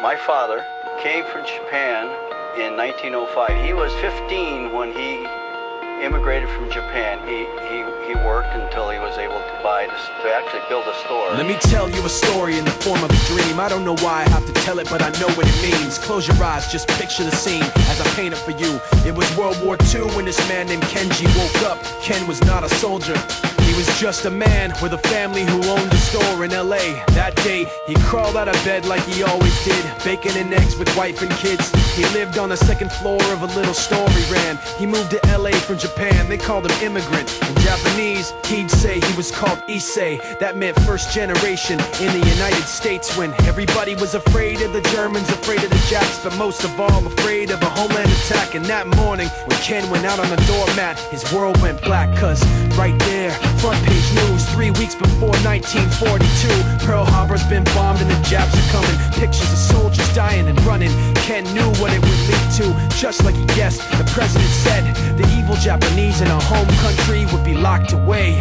My father came from Japan in 1905. He was 15 when he immigrated from Japan. He worked until he was able to actually build a store. Let me tell you a story in the form of a dream. I don't know why I have to tell it, but I know what it means. Close your eyes, just picture the scene as I paint it for you. It was World War II when this man named Kenji woke up. Ken was not a soldier. He was just a man with a family who owned a store in LA. That day, he crawled out of bed like he always did, bacon and eggs with wife and kids. He lived on the second floor of a little store he ran. He moved to LA from Japan, they called him immigrant. In Japanese, he'd say he was called Issei. That meant first generation in the United States, when everybody was afraid of the Germans, afraid of the Japs, but most of all afraid of a homeland attack. And that morning, when Ken went out on the doormat, his world went black, cause right there, front page news, 3 weeks before 1942, Pearl Harbor's been bombed and the Japs are coming. Pictures of soldiers dying and running. Ken knew what it would lead to, just like he guessed. The president said the evil Japanese in our home country would be locked away.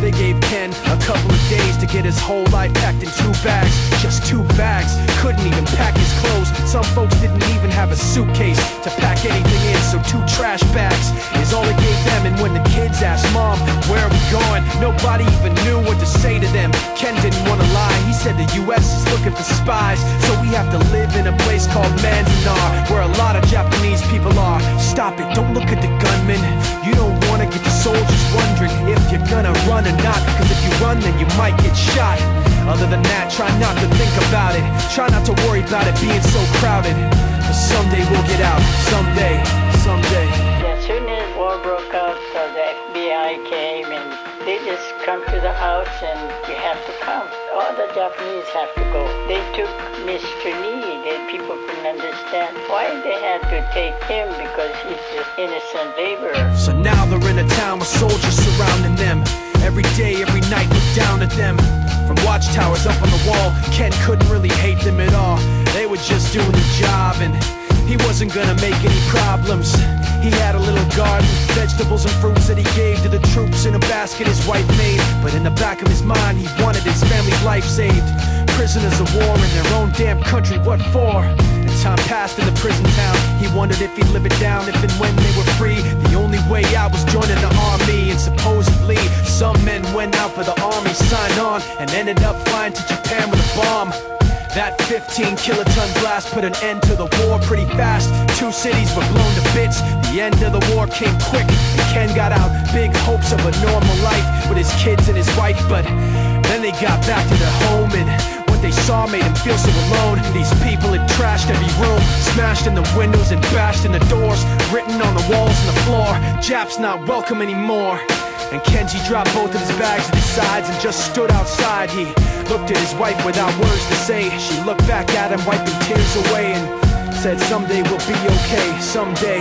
They gave Ken a couple of days to get his whole life packed in 2 bags. Just 2 bags, couldn't even pack his clothes. Some folks didn't even have a suitcase to pack anything in, so 2 trash bags is all they gave them. And when the kids asked Mom, where are we going, nobody even knew what to say to them. Ken didn't want to lie, he said the US is looking for spies, so we have to live in a place called Manzanar, where a lot of Japanese people are. Stop it, don't look at the gunmen. You don't want to get the soldiers wondering if you're gonna run or not, cause if you run then you might get shot. Other than that, try not to think about it. Try not to worry about it being so crowded, cause someday we'll get out. Someday, someday. As soon as war broke out, so the FBI came and they just come to the house and you have to come. All the Japanese have to go. They took Mr. Need and people couldn't understand why they had to take him, because he's just innocent laborer. So now they're in a town with soldiers surrounding them. Every day, every night, look down at them. From watchtowers up on the wall, Ken couldn't really hate them at all. They were just doing the job and he wasn't gonna make any problems. He had a little garden, vegetables and fruits that he gave to the troops in a basket his wife made. But in the back of his mind, he wanted his family's life saved. Prisoners of war in their own damn country, what for? And time passed in the prison town. He wondered if he'd live it down if and when they were free. The only way out was joining the army, and supposedly some men went out for the army, signed on, and ended up flying to Japan with a bomb. That 15-kiloton blast put an end to the war pretty fast. 2 cities were blown to bits. The end of the war came quick, and Ken got out. Big hopes of a normal life with his kids and his wife, but then they got back to their home, and what they saw made him feel so alone. These people had trashed every room, smashed in the windows and bashed in the doors, written on the walls and the floor, "Japs not welcome anymore." And Kenji dropped both of his bags at his sides and just stood outside. He looked at his wife without words to say. She looked back at him, wiping tears away, and said, "Someday we'll be okay, someday."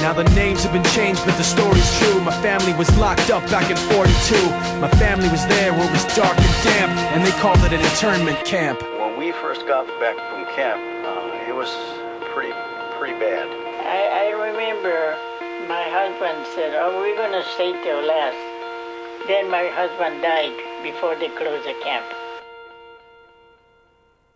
Now the names have been changed, but the story's true. My family was locked up back in 42. My family was there where it was dark and damp, and they called it an internment camp. When we first got back from camp, it was pretty bad. I remember my husband said, "Oh, we're gonna stay till last." Then my husband died before they closed the camp.